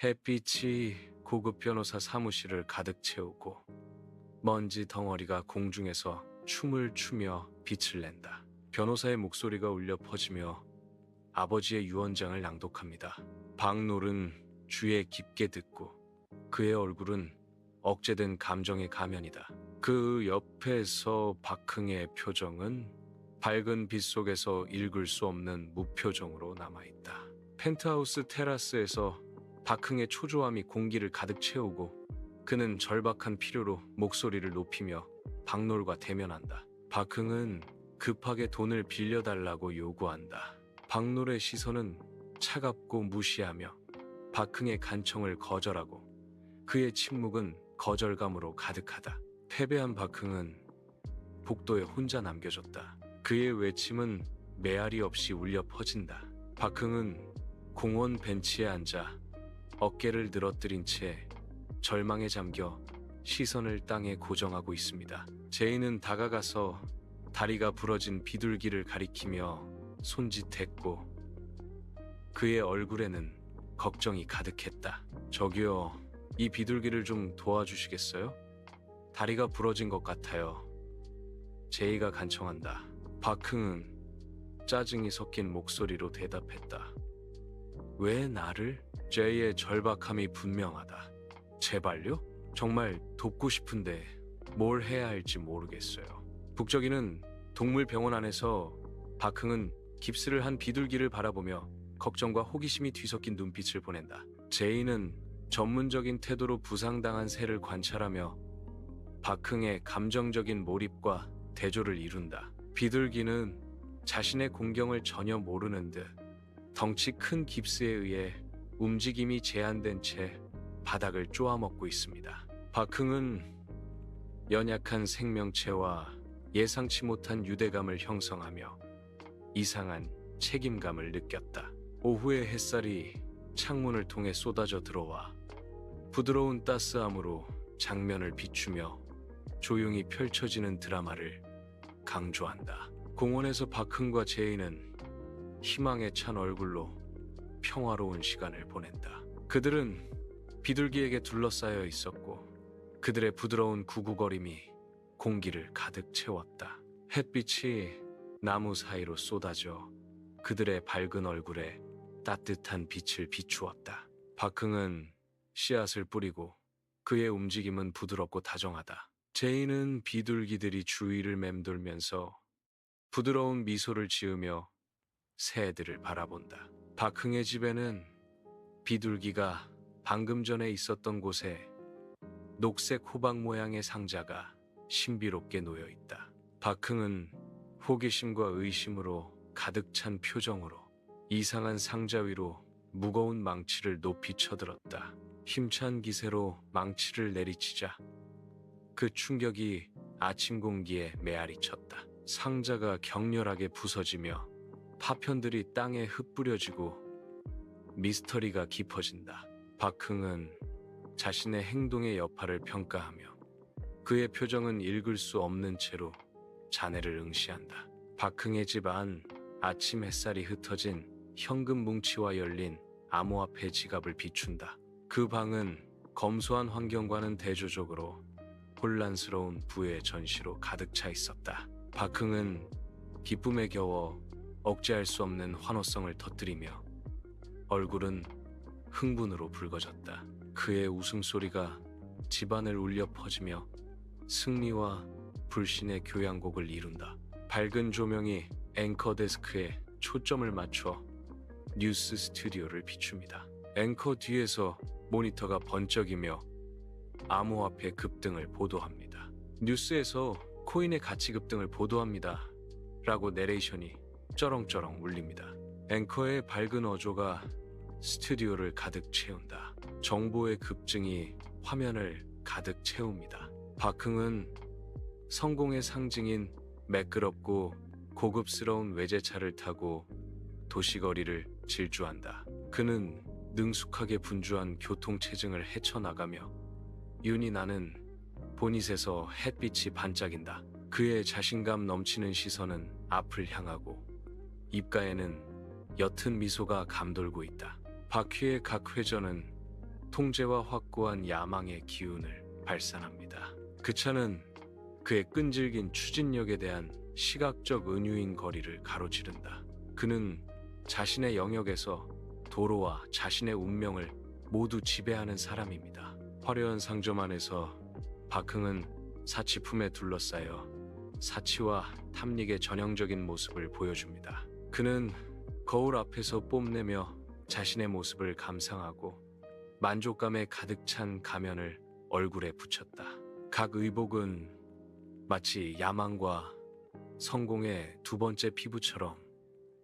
햇빛이 고급 변호사 사무실을 가득 채우고 먼지 덩어리가 공중에서 춤을 추며 빛을 낸다. 변호사의 목소리가 울려 퍼지며 아버지의 유언장을 낭독합니다. 박놀은 주에 깊게 듣고 그의 얼굴은 억제된 감정의 가면이다. 그 옆에서 박흥의 표정은 밝은 빛 속에서 읽을 수 없는 무표정으로 남아있다. 펜트하우스 테라스에서 박흥의 초조함이 공기를 가득 채우고 그는 절박한 필요로 목소리를 높이며 박놀과 대면한다. 박흥은 급하게 돈을 빌려달라고 요구한다. 박놀의 시선은 차갑고 무시하며 박흥의 간청을 거절하고 그의 침묵은 거절감으로 가득하다. 패배한 박흥은 복도에 혼자 남겨졌다. 그의 외침은 메아리 없이 울려 퍼진다. 박흥은 공원 벤치에 앉아 어깨를 늘어뜨린 채 절망에 잠겨 시선을 땅에 고정하고 있습니다. 제인은 다가가서 다리가 부러진 비둘기를 가리키며 손짓했고 그의 얼굴에는 걱정이 가득했다. 저기요, 이 비둘기를 좀 도와주시겠어요? 다리가 부러진 것 같아요. 제이가 간청한다. 박흥은 짜증이 섞인 목소리로 대답했다. 왜 나를? 제이의 절박함이 분명하다. 제발요? 정말 돕고 싶은데 뭘 해야 할지 모르겠어요. 북적이는 동물병원 안에서 박흥은 깁스를 한 비둘기를 바라보며 걱정과 호기심이 뒤섞인 눈빛을 보낸다. 제이는 전문적인 태도로 부상당한 새를 관찰하며 박흥의 감정적인 몰입과 대조를 이룬다. 비둘기는 자신의 공경을 전혀 모르는 듯 덩치 큰 깁스에 의해 움직임이 제한된 채 바닥을 쪼아먹고 있습니다. 박흥은 연약한 생명체와 예상치 못한 유대감을 형성하며 이상한 책임감을 느꼈다. 오후의 햇살이 창문을 통해 쏟아져 들어와 부드러운 따스함으로 장면을 비추며 조용히 펼쳐지는 드라마를 강조한다. 공원에서 박흥과 제이는 희망에 찬 얼굴로 평화로운 시간을 보낸다. 그들은 비둘기에게 둘러싸여 있었고 그들의 부드러운 구구거림이 공기를 가득 채웠다. 햇빛이 나무 사이로 쏟아져 그들의 밝은 얼굴에 따뜻한 빛을 비추었다. 박흥은 씨앗을 뿌리고 그의 움직임은 부드럽고 다정하다. 제이는 비둘기들이 주위를 맴돌면서 부드러운 미소를 지으며 새들을 바라본다. 박흥의 집에는 비둘기가 방금 전에 있었던 곳에 녹색 호박 모양의 상자가 신비롭게 놓여 있다. 박흥은 호기심과 의심으로 가득 찬 표정으로 이상한 상자 위로 무거운 망치를 높이 쳐들었다. 힘찬 기세로 망치를 내리치자 그 충격이 아침 공기에 메아리 쳤다. 상자가 격렬하게 부서지며 파편들이 땅에 흩뿌려지고 미스터리가 깊어진다. 박흥은 자신의 행동의 여파를 평가하며 그의 표정은 읽을 수 없는 채로 자네를 응시한다. 박흥의 집 안 아침 햇살이 흩어진 현금 뭉치와 열린 암호화폐 지갑을 비춘다. 그 방은 검소한 환경과는 대조적으로 혼란스러운 부의 전시로 가득 차 있었다. 박흥은 기쁨에 겨워 억제할 수 없는 환호성을 터뜨리며 얼굴은 흥분으로 붉어졌다. 그의 웃음소리가 집안을 울려 퍼지며 승리와 불신의 교향곡을 이룬다. 밝은 조명이 앵커 데스크에 초점을 맞춰 뉴스 스튜디오를 비춥니다. 앵커 뒤에서 모니터가 번쩍이며 암호화폐 급등을 보도합니다. 뉴스에서 코인의 가치 급등을 보도합니다. 라고 내레이션이 쩌렁쩌렁 울립니다. 앵커의 밝은 어조가 스튜디오를 가득 채운다. 정보의 급증이 화면을 가득 채웁니다. 박흥은 성공의 상징인 매끄럽고 고급스러운 외제차를 타고 도시거리를 질주한다. 그는 능숙하게 분주한 교통체증을 헤쳐나가며 윤이 나는 보닛에서 햇빛이 반짝인다. 그의 자신감 넘치는 시선은 앞을 향하고 입가에는 옅은 미소가 감돌고 있다. 바퀴의 각 회전은 통제와 확고한 야망의 기운을 발산합니다. 그 차는 그의 끈질긴 추진력에 대한 시각적 은유인 거리를 가로지른다. 그는 자신의 영역에서 도로와 자신의 운명을 모두 지배하는 사람입니다. 화려한 상점 안에서 박흥은 사치품에 둘러싸여 사치와 탐닉의 전형적인 모습을 보여줍니다. 그는 거울 앞에서 뽐내며 자신의 모습을 감상하고 만족감에 가득 찬 가면을 얼굴에 붙였다. 각 의복은 마치 야망과 성공의 두 번째 피부처럼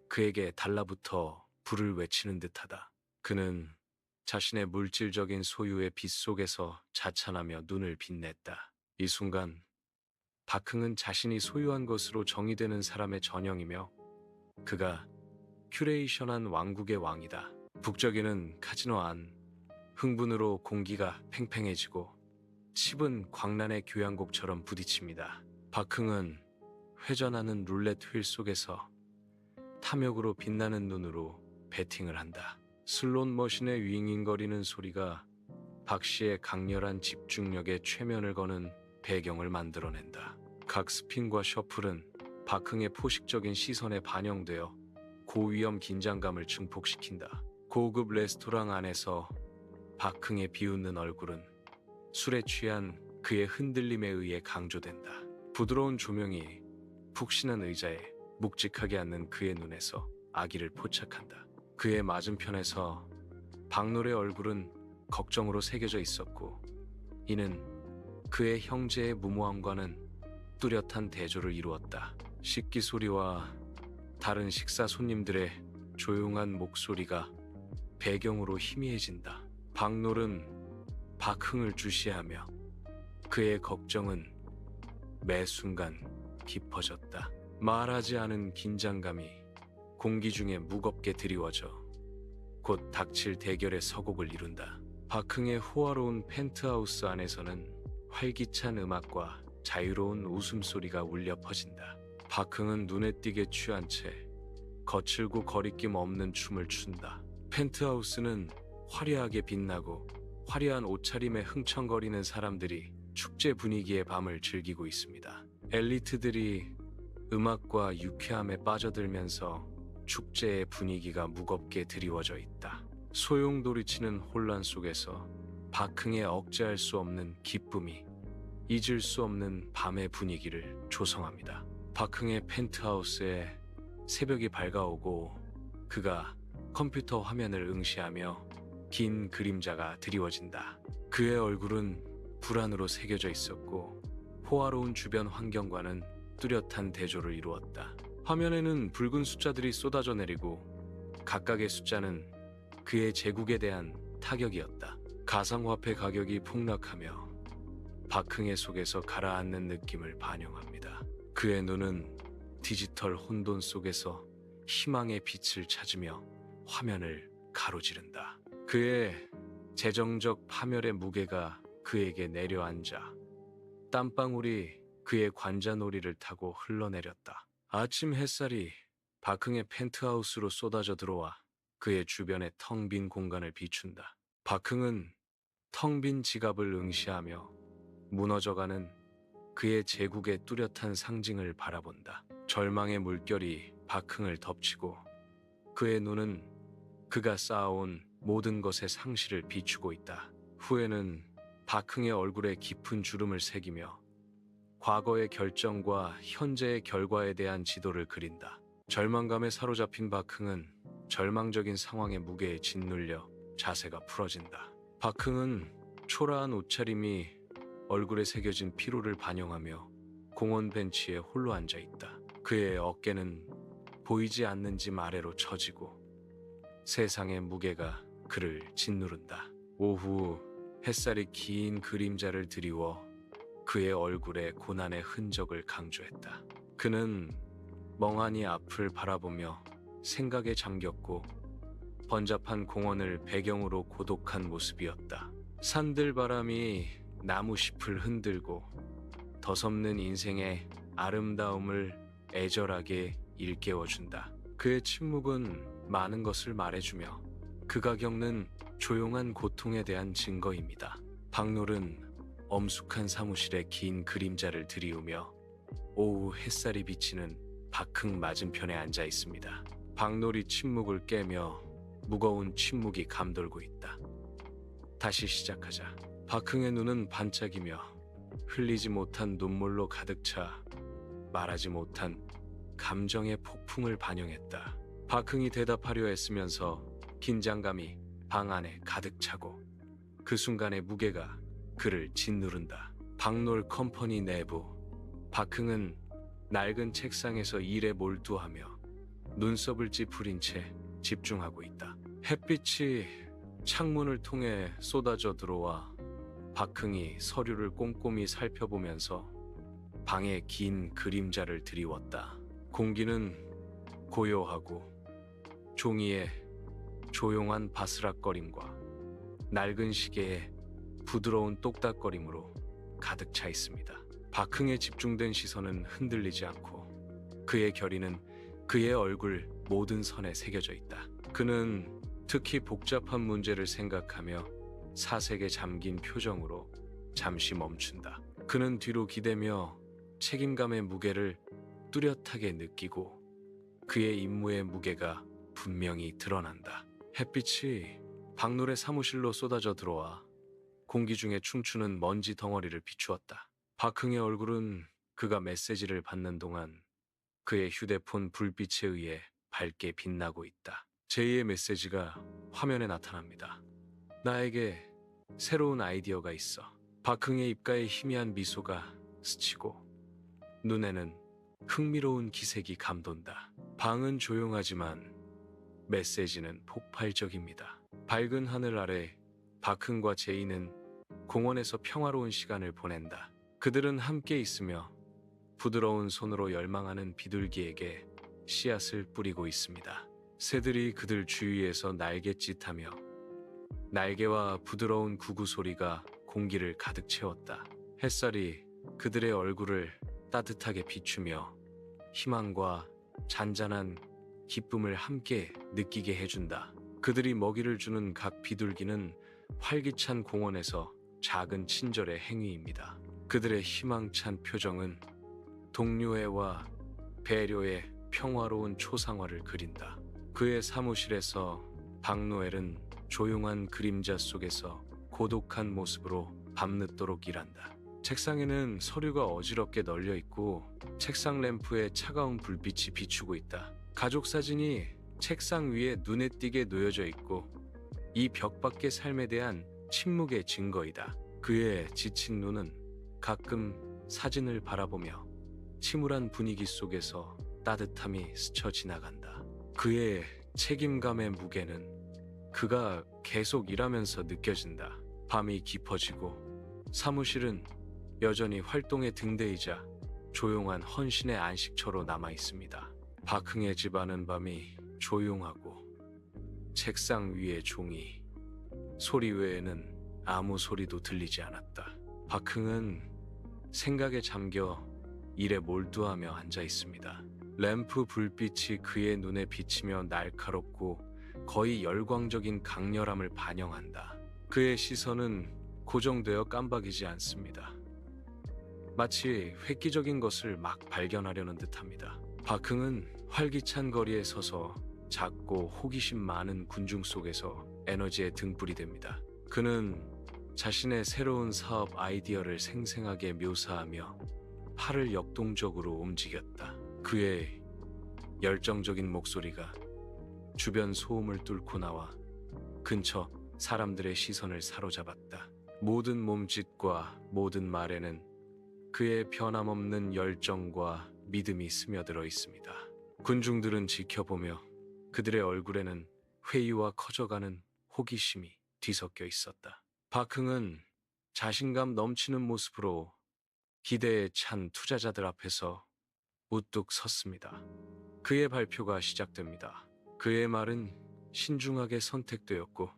그에게 달라붙어 불을 외치는 듯하다. 그는 자신의 물질적인 소유의 빛 속에서 자찬하며 눈을 빛냈다. 이 순간 박흥은 자신이 소유한 것으로 정의되는 사람의 전형이며 그가 큐레이션한 왕국의 왕이다. 북적이는 카지노 안, 흥분으로 공기가 팽팽해지고 칩은 광란의 교향곡처럼 부딪힙니다. 박흥은 회전하는 룰렛 휠 속에서 탐욕으로 빛나는 눈으로 배팅을 한다. 슬롯 머신의 윙윙거리는 소리가 박 씨의 강렬한 집중력에 최면을 거는 배경을 만들어낸다. 각 스핀과 셔플은 박흥의 포식적인 시선에 반영되어 고위험 긴장감을 증폭시킨다. 고급 레스토랑 안에서 박흥의 비웃는 얼굴은 술에 취한 그의 흔들림에 의해 강조된다. 부드러운 조명이 푹신한 의자에 묵직하게 앉는 그의 눈에서 아기를 포착한다. 그의 맞은편에서 박놀의 얼굴은 걱정으로 새겨져 있었고 이는 그의 형제의 무모함과는 뚜렷한 대조를 이루었다. 식기 소리와 다른 식사 손님들의 조용한 목소리가 배경으로 희미해진다. 박놀은 박흥을 주시하며 그의 걱정은 매 순간 깊어졌다. 말하지 않은 긴장감이 공기 중에 무겁게 드리워져 곧 닥칠 대결의 서곡을 이룬다. 박흥의 호화로운 펜트하우스 안에서는 활기찬 음악과 자유로운 웃음소리가 울려 퍼진다. 박흥은 눈에 띄게 취한 채 거칠고 거리낌 없는 춤을 춘다. 펜트하우스는 화려하게 빛나고 화려한 옷차림에 흥청거리는 사람들이 축제 분위기의 밤을 즐기고 있습니다. 엘리트들이 음악과 유쾌함에 빠져들면서 축제의 분위기가 무겁게 드리워져 있다. 소용돌이치는 혼란 속에서 박흥의 억제할 수 없는 기쁨이 잊을 수 없는 밤의 분위기를 조성합니다. 박흥의 펜트하우스에 새벽이 밝아오고 그가 컴퓨터 화면을 응시하며 긴 그림자가 드리워진다. 그의 얼굴은 불안으로 새겨져 있었고 호화로운 주변 환경과는 뚜렷한 대조를 이루었다. 화면에는 붉은 숫자들이 쏟아져 내리고 각각의 숫자는 그의 제국에 대한 타격이었다. 가상화폐 가격이 폭락하며 박흥의 속에서 가라앉는 느낌을 반영합니다. 그의 눈은 디지털 혼돈 속에서 희망의 빛을 찾으며 화면을 가로지른다. 그의 재정적 파멸의 무게가 그에게 내려앉아 땀방울이 그의 관자놀이를 타고 흘러내렸다. 아침 햇살이 박흥의 펜트하우스로 쏟아져 들어와 그의 주변의 텅 빈 공간을 비춘다. 박흥은 텅 빈 지갑을 응시하며 무너져가는 그의 제국의 뚜렷한 상징을 바라본다. 절망의 물결이 박흥을 덮치고 그의 눈은 그가 쌓아온 모든 것의 상실을 비추고 있다. 후에는 박흥의 얼굴에 깊은 주름을 새기며 과거의 결정과 현재의 결과에 대한 지도를 그린다. 절망감에 사로잡힌 박흥은 절망적인 상황의 무게에 짓눌려 자세가 풀어진다. 박흥은 초라한 옷차림이 얼굴에 새겨진 피로를 반영하며 공원 벤치에 홀로 앉아 있다. 그의 어깨는 보이지 않는 집 아래로 처지고 세상의 무게가 그를 짓누른다. 오후 햇살이 긴 그림자를 드리워 그의 얼굴에 고난의 흔적을 강조했다. 그는 멍하니 앞을 바라보며 생각에 잠겼고 번잡한 공원을 배경으로 고독한 모습이었다. 산들바람이 나무잎을 흔들고 더섭는 인생의 아름다움을 애절하게 일깨워준다. 그의 침묵은 많은 것을 말해주며 그가 겪는 조용한 고통에 대한 증거입니다. 박놀은 엄숙한 사무실에 긴 그림자를 들이우며 오후 햇살이 비치는 박흥 맞은편에 앉아 있습니다. 박놀이 침묵을 깨며 무거운 침묵이 감돌고 있다. 다시 시작하자. 박흥의 눈은 반짝이며 흘리지 못한 눈물로 가득 차 말하지 못한 감정의 폭풍을 반영했다. 박흥이 대답하려 애쓰면서 긴장감이 방 안에 가득 차고 그 순간의 무게가 그를 짓누른다. 박놀 컴퍼니 내부. 박흥은 낡은 책상에서 일에 몰두하며 눈썹을 찌푸린 채 집중하고 있다. 햇빛이 창문을 통해 쏟아져 들어와 박흥이 서류를 꼼꼼히 살펴보면서 방에 긴 그림자를 드리웠다. 공기는 고요하고 종이에 조용한 바스락거림과 낡은 시계의 부드러운 똑딱거림으로 가득 차 있습니다. 박흥의 집중된 시선은 흔들리지 않고 그의 결의는 그의 얼굴 모든 선에 새겨져 있다. 그는 특히 복잡한 문제를 생각하며 사색에 잠긴 표정으로 잠시 멈춘다. 그는 뒤로 기대며 책임감의 무게를 뚜렷하게 느끼고 그의 임무의 무게가 분명히 드러난다. 햇빛이 박놀의 사무실로 쏟아져 들어와 공기 중에 춤추는 먼지 덩어리를 비추었다. 박흥의 얼굴은 그가 메시지를 받는 동안 그의 휴대폰 불빛에 의해 밝게 빛나고 있다. 제2의 메시지가 화면에 나타납니다. 나에게 새로운 아이디어가 있어. 박흥의 입가에 희미한 미소가 스치고 눈에는 흥미로운 기색이 감돈다. 방은 조용하지만 메시지는 폭발적입니다. 밝은 하늘 아래 박흥과 제이는 공원에서 평화로운 시간을 보낸다. 그들은 함께 있으며 부드러운 손으로 열망하는 비둘기에게 씨앗을 뿌리고 있습니다. 새들이 그들 주위에서 날갯짓하며 날개와 부드러운 구구 소리가 공기를 가득 채웠다. 햇살이 그들의 얼굴을 따뜻하게 비추며 희망과 잔잔한 기쁨을 함께 느끼게 해준다. 그들이 먹이를 주는 각 비둘기는 활기찬 공원에서 작은 친절의 행위입니다. 그들의 희망찬 표정은 동료애와 배려의 평화로운 초상화를 그린다. 그의 사무실에서 박노엘은 조용한 그림자 속에서 고독한 모습으로 밤늦도록 일한다. 책상에는 서류가 어지럽게 널려 있고 책상 램프에 차가운 불빛이 비추고 있다. 가족 사진이 책상 위에 눈에 띄게 놓여져 있고 이 벽밖의 삶에 대한 침묵의 증거이다. 그의 지친 눈은 가끔 사진을 바라보며 침울한 분위기 속에서 따뜻함이 스쳐 지나간다. 그의 책임감의 무게는 그가 계속 일하면서 느껴진다. 밤이 깊어지고 사무실은 여전히 활동의 등대이자 조용한 헌신의 안식처로 남아 있습니다. 박흥의 집안은 밤이 조용하고 책상 위의 종이 소리 외에는 아무 소리도 들리지 않았다. 박흥은 생각에 잠겨 일에 몰두하며 앉아 있습니다. 램프 불빛이 그의 눈에 비치며 날카롭고 거의 열광적인 강렬함을 반영한다. 그의 시선은 고정되어 깜박이지 않습니다. 마치 획기적인 것을 막 발견하려는 듯합니다. 박흥은 활기찬 거리에 서서 작고 호기심 많은 군중 속에서 에너지의 등불이 됩니다. 그는 자신의 새로운 사업 아이디어를 생생하게 묘사하며 팔을 역동적으로 움직였다. 그의 열정적인 목소리가 주변 소음을 뚫고 나와 근처 사람들의 시선을 사로잡았다. 모든 몸짓과 모든 말에는 그의 변함없는 열정과 믿음이 스며들어 있습니다. 군중들은 지켜보며 그들의 얼굴에는 회의와 커져가는 호기심이 뒤섞여 있었다. 박흥은 자신감 넘치는 모습으로 기대에 찬 투자자들 앞에서 우뚝 섰습니다. 그의 발표가 시작됩니다. 그의 말은 신중하게 선택되었고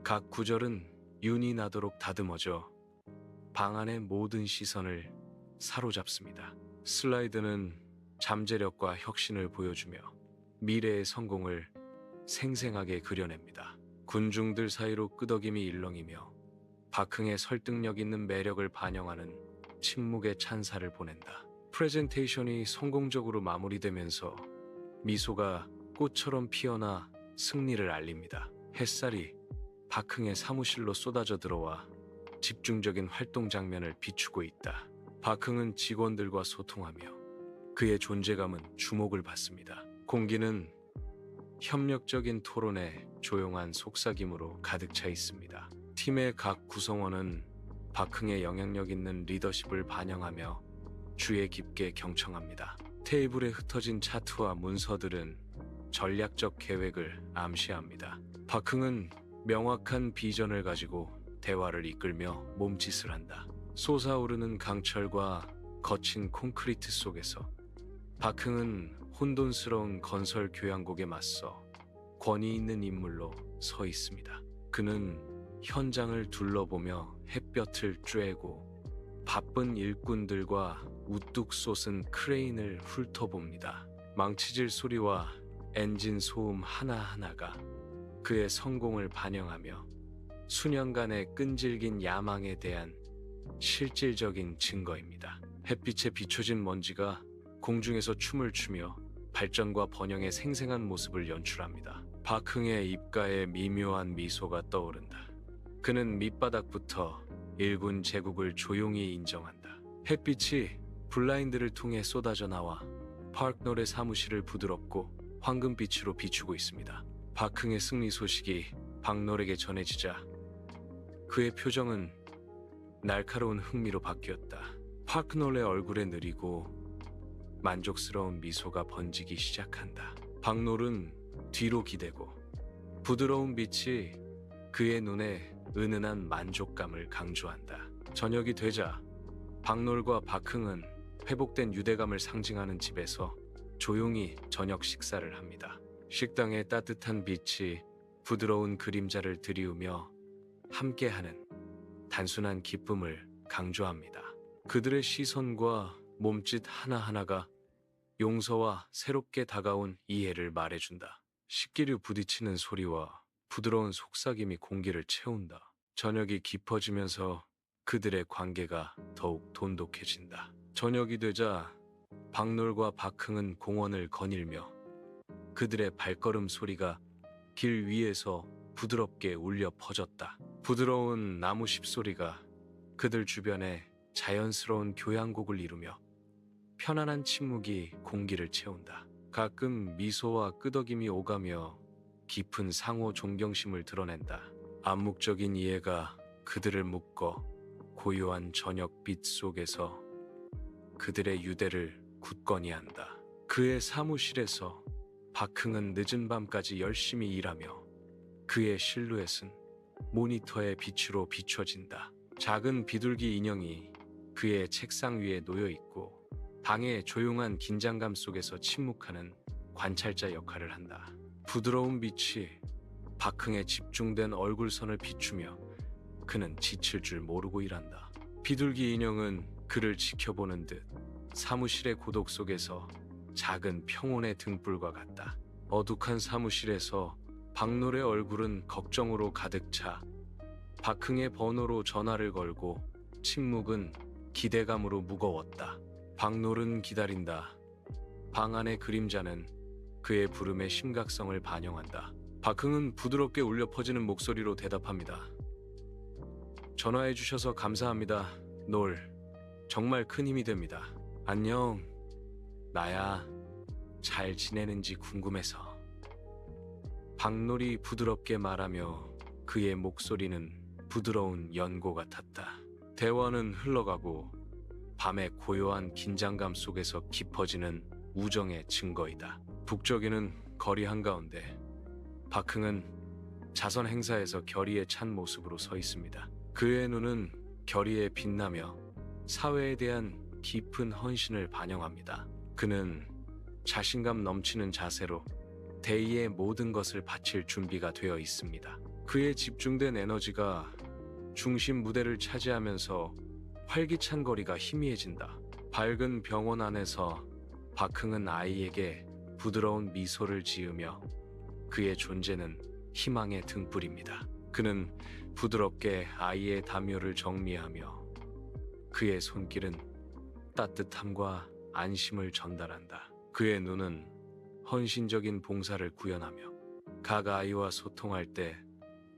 각 구절은 윤이 나도록 다듬어져 방 안의 모든 시선을 사로잡습니다. 슬라이드는 잠재력과 혁신을 보여주며 미래의 성공을 생생하게 그려냅니다. 군중들 사이로 끄덕임이 일렁이며 박흥의 설득력 있는 매력을 반영하는 침묵의 찬사를 보낸다. 프레젠테이션이 성공적으로 마무리되면서 미소가 꽃처럼 피어나 승리를 알립니다. 햇살이 박흥의 사무실로 쏟아져 들어와 집중적인 활동 장면을 비추고 있다. 박흥은 직원들과 소통하며 그의 존재감은 주목을 받습니다. 공기는 협력적인 토론에 조용한 속삭임으로 가득 차 있습니다. 팀의 각 구성원은 박흥의 영향력 있는 리더십을 반영하며 주의 깊게 경청합니다. 테이블에 흩어진 차트와 문서들은 전략적 계획을 암시합니다. 박흥은 명확한 비전을 가지고 대화를 이끌며 몸짓을 한다. 솟아오르는 강철과 거친 콘크리트 속에서 박흥은 혼돈스러운 건설 교양곡에 맞서 권위 있는 인물로 서 있습니다. 그는 현장을 둘러보며 햇볕을 쬐고 바쁜 일꾼들과 우뚝 솟은 크레인을 훑어봅니다. 망치질 소리와 엔진 소음 하나하나가 그의 성공을 반영하며 수년간의 끈질긴 야망에 대한 실질적인 증거입니다. 햇빛에 비춰진 먼지가 공중에서 춤을 추며 발전과 번영의 생생한 모습을 연출합니다. 박흥의 입가에 미묘한 미소가 떠오른다. 그는 밑바닥부터 일군 제국을 조용히 인정한다. 햇빛이 블라인드를 통해 쏟아져 나와 파크놀의 사무실을 부드럽고 황금빛으로 비추고 있습니다. 박흥의 승리 소식이 박놀에게 전해지자 그의 표정은 날카로운 흥미로 바뀌었다. 파크놀의 얼굴에 느리고 만족스러운 미소가 번지기 시작한다. 박놀은 뒤로 기대고 부드러운 빛이 그의 눈에 은은한 만족감을 강조한다. 저녁이 되자 박놀과 박흥은 회복된 유대감을 상징하는 집에서 조용히 저녁 식사를 합니다. 식당의 따뜻한 빛이 부드러운 그림자를 드리우며 함께하는 단순한 기쁨을 강조합니다. 그들의 시선과 몸짓 하나하나가 용서와 새롭게 다가온 이해를 말해준다. 식기류 부딪히는 소리와 부드러운 속삭임이 공기를 채운다. 저녁이 깊어지면서 그들의 관계가 더욱 돈독해진다. 저녁이 되자 박놀과 박흥은 공원을 거닐며 그들의 발걸음 소리가 길 위에서 부드럽게 울려 퍼졌다. 부드러운 나무 씹소리가 그들 주변에 자연스러운 교향곡을 이루며 편안한 침묵이 공기를 채운다. 가끔 미소와 끄덕임이 오가며 깊은 상호 존경심을 드러낸다. 암묵적인 이해가 그들을 묶어 고요한 저녁빛 속에서 그들의 유대를 굳건히 한다. 그의 사무실에서 박흥은 늦은 밤까지 열심히 일하며 그의 실루엣은 모니터의 빛으로 비춰진다. 작은 비둘기 인형이 그의 책상 위에 놓여 있고 방의 조용한 긴장감 속에서 침묵하는 관찰자 역할을 한다. 부드러운 빛이 박흥의 집중된 얼굴선을 비추며 그는 지칠 줄 모르고 일한다. 비둘기 인형은 그를 지켜보는 듯 사무실의 고독 속에서 작은 평온의 등불과 같다. 어둑한 사무실에서 박놀의 얼굴은 걱정으로 가득 차 박흥의 번호로 전화를 걸고 침묵은 기대감으로 무거웠다. 박놀은 기다린다. 방 안의 그림자는 그의 부름의 심각성을 반영한다. 박흥은 부드럽게 울려 퍼지는 목소리로 대답합니다. 전화해 주셔서 감사합니다. 놀. 정말 큰 힘이 됩니다. 안녕. 나야. 잘 지내는지 궁금해서. 박놀이 부드럽게 말하며 그의 목소리는 부드러운 연고 같았다. 대화는 흘러가고 밤의 고요한 긴장감 속에서 깊어지는 우정의 증거이다. 북적이는 거리 한가운데 박흥은 자선 행사에서 결의에 찬 모습으로 서 있습니다. 그의 눈은 결의에 빛나며 사회에 대한 깊은 헌신을 반영합니다. 그는 자신감 넘치는 자세로 대의의 모든 것을 바칠 준비가 되어 있습니다. 그의 집중된 에너지가 중심 무대를 차지하면서 활기찬 거리가 희미해진다. 밝은 병원 안에서 박흥은 아이에게 부드러운 미소를 지으며 그의 존재는 희망의 등불입니다. 그는 부드럽게 아이의 담요를 정리하며 그의 손길은 따뜻함과 안심을 전달한다. 그의 눈은 헌신적인 봉사를 구현하며 각 아이와 소통할 때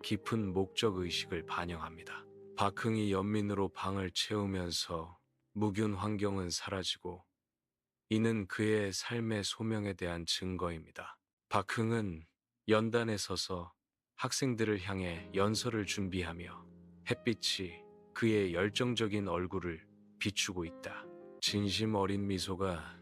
깊은 목적 의식을 반영합니다. 박흥이 연민으로 방을 채우면서 무균 환경은 사라지고 이는 그의 삶의 소명에 대한 증거입니다. 박흥은 연단에 서서 학생들을 향해 연설을 준비하며 햇빛이 그의 열정적인 얼굴을 비추고 있다. 진심 어린 미소가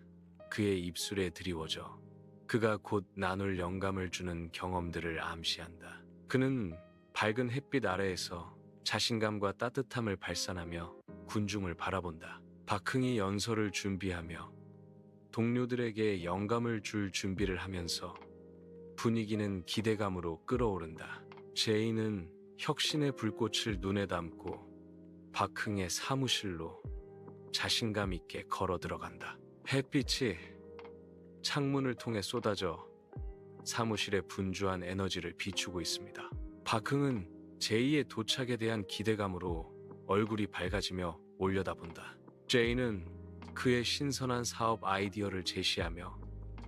그의 입술에 드리워져 그가 곧 나눌 영감을 주는 경험들을 암시한다. 그는 밝은 햇빛 아래에서 자신감과 따뜻함을 발산하며 군중을 바라본다. 박흥이 연설을 준비하며 동료들에게 영감을 줄 준비를 하면서 분위기는 기대감으로 끓어오른다. 제이는 혁신의 불꽃을 눈에 담고 박흥의 사무실로 자신감 있게 걸어 들어간다. 햇빛이 창문을 통해 쏟아져 사무실의 분주한 에너지를 비추고 있습니다. 박흥은 제이의 도착에 대한 기대감으로 얼굴이 밝아지며 올려다본다. 제이는 그의 신선한 사업 아이디어를 제시하며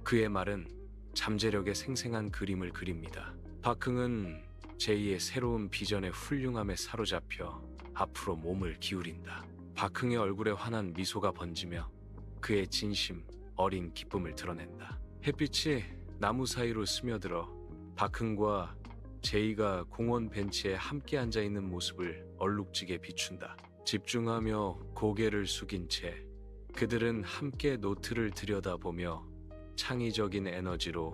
그의 말은 잠재력의 생생한 그림을 그립니다. 박흥은 제이의 새로운 비전의 훌륭함에 사로잡혀 앞으로 몸을 기울인다. 박흥의 얼굴에 환한 미소가 번지며 그의 진심 어린 기쁨을 드러낸다. 햇빛이 나무 사이로 스며들어 박흥과 제이가 공원 벤치에 함께 앉아있는 모습을 얼룩지게 비춘다. 집중하며 고개를 숙인 채 그들은 함께 노트를 들여다보며 창의적인 에너지로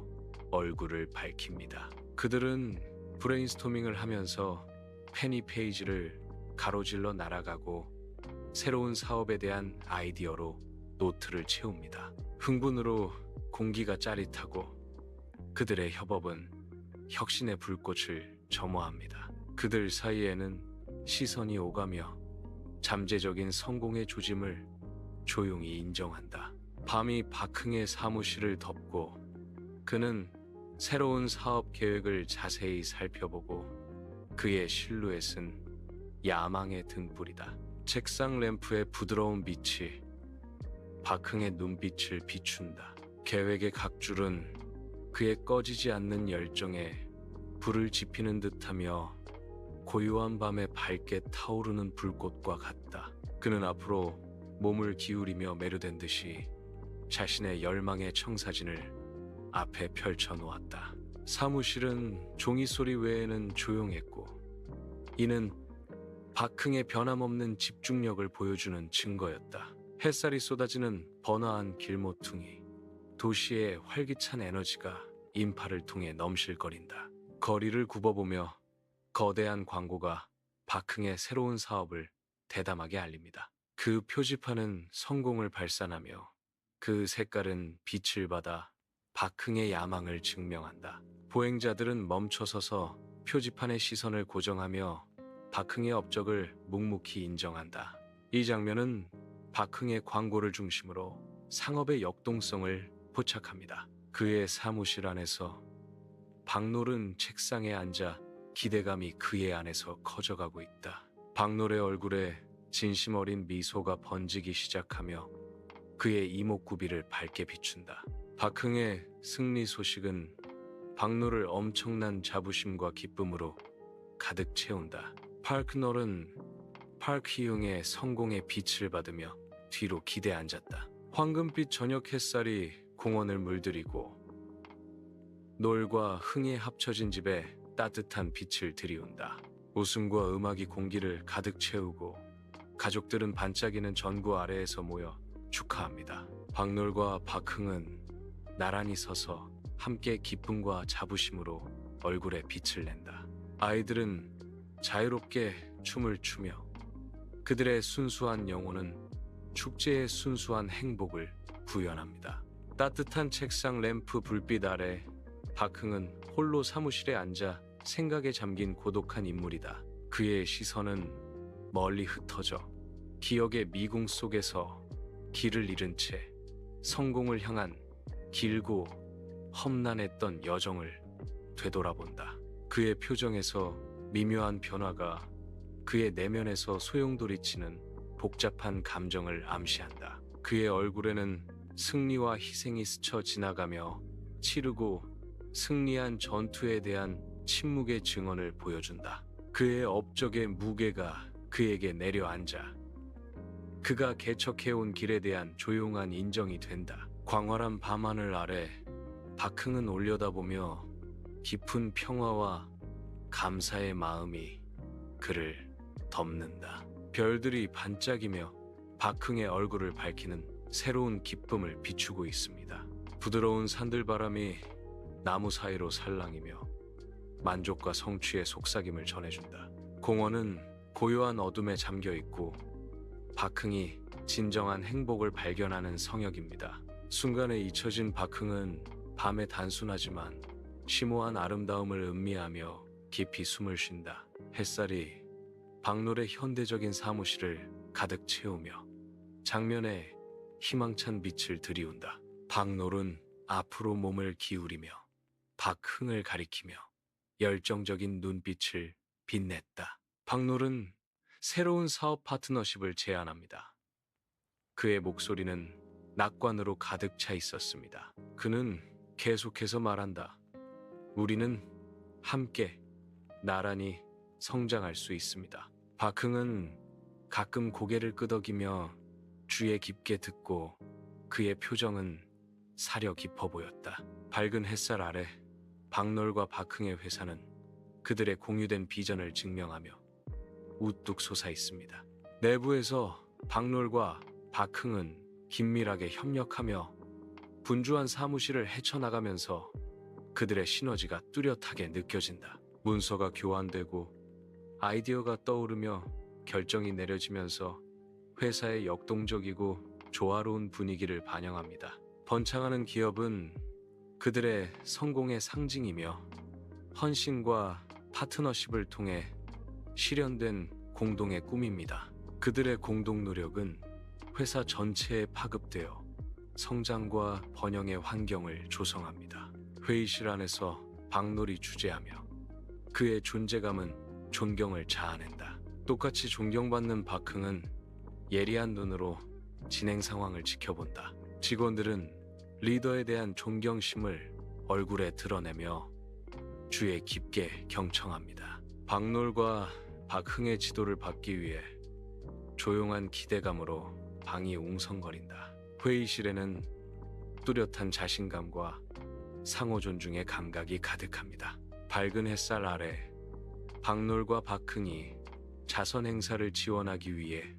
얼굴을 밝힙니다. 그들은 브레인스토밍을 하면서 페니 페이지를 가로질러 날아가고 새로운 사업에 대한 아이디어로 노트를 채웁니다. 흥분으로 공기가 짜릿하고 그들의 협업은 혁신의 불꽃을 점화합니다. 그들 사이에는 시선이 오가며 잠재적인 성공의 조짐을 조용히 인정한다. 밤이 박흥의 사무실을 덮고 그는 새로운 사업 계획을 자세히 살펴보고 그의 실루엣은 야망의 등불이다. 책상 램프의 부드러운 빛이 박흥의 눈빛을 비춘다. 계획의 각 줄은 그의 꺼지지 않는 열정에 불을 지피는 듯하며 고요한 밤에 밝게 타오르는 불꽃과 같다. 그는 앞으로 몸을 기울이며 매료된 듯이 자신의 열망의 청사진을 앞에 펼쳐놓았다. 사무실은 종이 소리 외에는 조용했고 이는 박흥의 변함없는 집중력을 보여주는 증거였다. 햇살이 쏟아지는 번화한 길모퉁이, 도시의 활기찬 에너지가 인파를 통해 넘실거린다. 거리를 굽어보며 거대한 광고가 박흥의 새로운 사업을 대담하게 알립니다. 그 표지판은 성공을 발산하며 그 색깔은 빛을 받아 박흥의 야망을 증명한다. 보행자들은 멈춰서서 표지판의 시선을 고정하며 박흥의 업적을 묵묵히 인정한다. 이 장면은 박흥의 광고를 중심으로 상업의 역동성을 포착합니다. 그의 사무실 안에서 박놀은 책상에 앉아 기대감이 그의 안에서 커져가고 있다. 박놀의 얼굴에 진심 어린 미소가 번지기 시작하며 그의 이목구비를 밝게 비춘다. 박흥의 승리 소식은 박놀을 엄청난 자부심과 기쁨으로 가득 채운다. 파크놀은 파크히웅의 성공의 빛을 받으며 뒤로 기대 앉았다. 황금빛 저녁 햇살이 공원을 물들이고 놀과 흥이 합쳐진 집에 따뜻한 빛을 들이운다. 웃음과 음악이 공기를 가득 채우고 가족들은 반짝이는 전구 아래에서 모여 축하합니다. 박놀과 박흥은 나란히 서서 함께 기쁨과 자부심으로 얼굴에 빛을 낸다. 아이들은 자유롭게 춤을 추며 그들의 순수한 영혼은 축제의 순수한 행복을 구현합니다. 따뜻한 책상 램프 불빛 아래 박흥은 홀로 사무실에 앉아 생각에 잠긴 고독한 인물이다. 그의 시선은 멀리 흩어져 기억의 미궁 속에서 길을 잃은 채 성공을 향한 길고 험난했던 여정을 되돌아본다. 그의 표정에서 미묘한 변화가 그의 내면에서 소용돌이치는 복잡한 감정을 암시한다. 그의 얼굴에는 승리와 희생이 스쳐 지나가며 치르고 승리한 전투에 대한 침묵의 증언을 보여준다. 그의 업적의 무게가 그에게 내려앉아 그가 개척해온 길에 대한 조용한 인정이 된다. 광활한 밤하늘 아래 박흥은 올려다보며 깊은 평화와 감사의 마음이 그를 덮는다. 별들이 반짝이며 박흥의 얼굴을 밝히는 새로운 기쁨을 비추고 있습니다. 부드러운 산들바람이 나무 사이로 살랑이며 만족과 성취의 속삭임을 전해준다. 공원은 고요한 어둠에 잠겨있고 박흥이 진정한 행복을 발견하는 성역입니다. 순간에 잊혀진 박흥은 밤의 단순하지만 심오한 아름다움을 음미하며 깊이 숨을 쉰다. 햇살이 박놀의 현대적인 사무실을 가득 채우며 장면에 희망찬 빛을 들이운다. 박놀은 앞으로 몸을 기울이며 박흥을 가리키며 열정적인 눈빛을 빛냈다. 박놀은 새로운 사업 파트너십을 제안합니다. 그의 목소리는 낙관으로 가득 차 있었습니다. 그는 계속해서 말한다. 우리는 함께 나란히 성장할 수 있습니다. 박흥은 가끔 고개를 끄덕이며 주에 깊게 듣고 그의 표정은 사려 깊어 보였다. 밝은 햇살 아래 박놀과 박흥의 회사는 그들의 공유된 비전을 증명하며 우뚝 솟아 있습니다. 내부에서 박놀과 박흥은 긴밀하게 협력하며 분주한 사무실을 헤쳐나가면서 그들의 시너지가 뚜렷하게 느껴진다. 문서가 교환되고 아이디어가 떠오르며 결정이 내려지면서 회사의 역동적이고 조화로운 분위기를 반영합니다. 번창하는 기업은 그들의 성공의 상징이며 헌신과 파트너십을 통해 실현된 공동의 꿈입니다. 그들의 공동 노력은 회사 전체에 파급되어 성장과 번영의 환경을 조성합니다. 회의실 안에서 박놀이 주재하며 그의 존재감은 존경을 자아낸다. 똑같이 존경받는 박흥은 예리한 눈으로 진행 상황을 지켜본다. 직원들은 리더에 대한 존경심을 얼굴에 드러내며 주에 깊게 경청합니다. 박놀과 박흥의 지도를 받기 위해 조용한 기대감으로 방이 웅성거린다. 회의실에는 뚜렷한 자신감과 상호 존중의 감각이 가득합니다. 밝은 햇살 아래 박놀과 박흥이 자선 행사를 지원하기 위해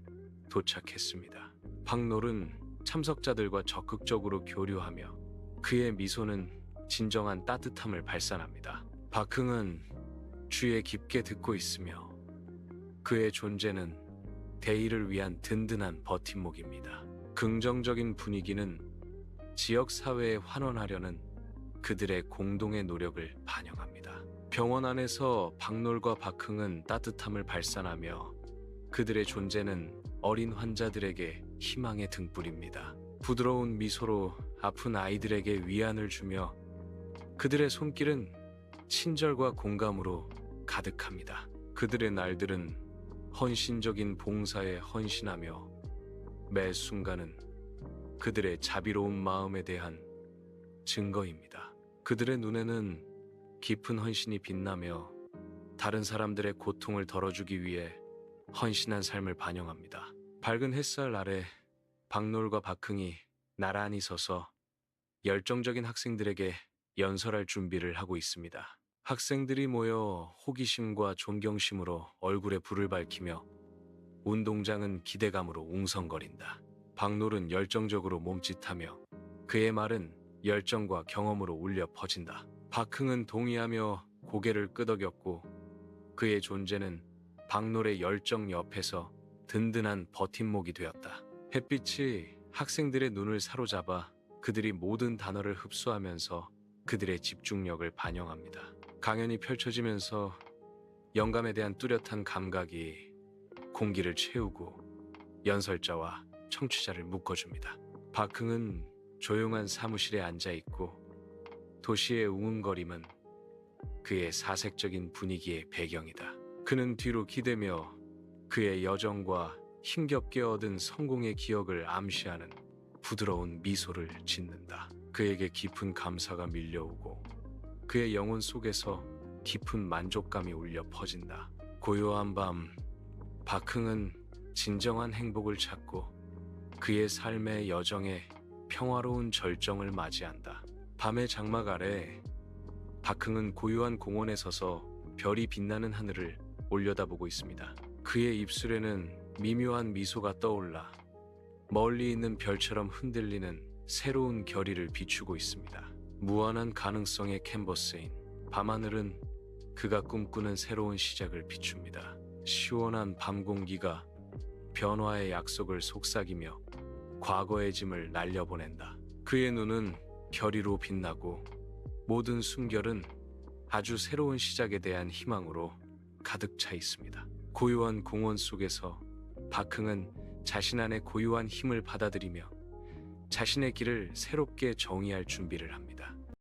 도착했습니다. 박놀은 참석자들과 적극적으로 교류하며 그의 미소는 진정한 따뜻함을 발산합니다. 박흥은 주에 깊게 듣고 있으며 그의 존재는 대의를 위한 든든한 버팀목입니다. 긍정적인 분위기는 지역 사회에 환원하려는 그들의 공동의 노력을 반영합니다. 병원 안에서 박놀과 박흥은 따뜻함을 발산하며 그들의 존재는 어린 환자들에게 희망의 등불입니다. 부드러운 미소로 아픈 아이들에게 위안을 주며 그들의 손길은 친절과 공감으로 가득합니다. 그들의 날들은 헌신적인 봉사에 헌신하며 매 순간은 그들의 자비로운 마음에 대한 증거입니다. 그들의 눈에는 깊은 헌신이 빛나며 다른 사람들의 고통을 덜어주기 위해 헌신한 삶을 반영합니다. 밝은 햇살 아래 박놀과 박흥이 나란히 서서 열정적인 학생들에게 연설할 준비를 하고 있습니다. 학생들이 모여 호기심과 존경심으로 얼굴에 불을 밝히며 운동장은 기대감으로 웅성거린다. 박놀은 열정적으로 몸짓하며 그의 말은 열정과 경험으로 울려 퍼진다. 박흥은 동의하며 고개를 끄덕였고 그의 존재는 박놀의 열정 옆에서 든든한 버팀목이 되었다. 햇빛이 학생들의 눈을 사로잡아 그들이 모든 단어를 흡수하면서 그들의 집중력을 반영합니다. 강연이 펼쳐지면서 영감에 대한 뚜렷한 감각이 공기를 채우고 연설자와 청취자를 묶어줍니다. 박흥은 조용한 사무실에 앉아있고 도시의 웅웅거림은 그의 사색적인 분위기의 배경이다. 그는 뒤로 기대며 그의 여정과 힘겹게 얻은 성공의 기억을 암시하는 부드러운 미소를 짓는다. 그에게 깊은 감사가 밀려오고 그의 영혼 속에서 깊은 만족감이 울려 퍼진다. 고요한 밤, 박흥은 진정한 행복을 찾고 그의 삶의 여정에 평화로운 절정을 맞이한다. 밤의 장막 아래 박흥은 고요한 공원에 서서 별이 빛나는 하늘을 올려다보고 있습니다. 그의 입술에는 미묘한 미소가 떠올라 멀리 있는 별처럼 흔들리는 새로운 결의를 비추고 있습니다. 무한한 가능성의 캔버스인 밤하늘은 그가 꿈꾸는 새로운 시작을 비춥니다. 시원한 밤 공기가 변화의 약속을 속삭이며 과거의 짐을 날려보낸다. 그의 눈은 결의로 빛나고 모든 숨결은 아주 새로운 시작에 대한 희망으로 가득 차 있습니다. 고요한 공원 속에서 박흥은 자신 안의 고요한 힘을 받아들이며 자신의 길을 새롭게 정의할 준비를 합니다.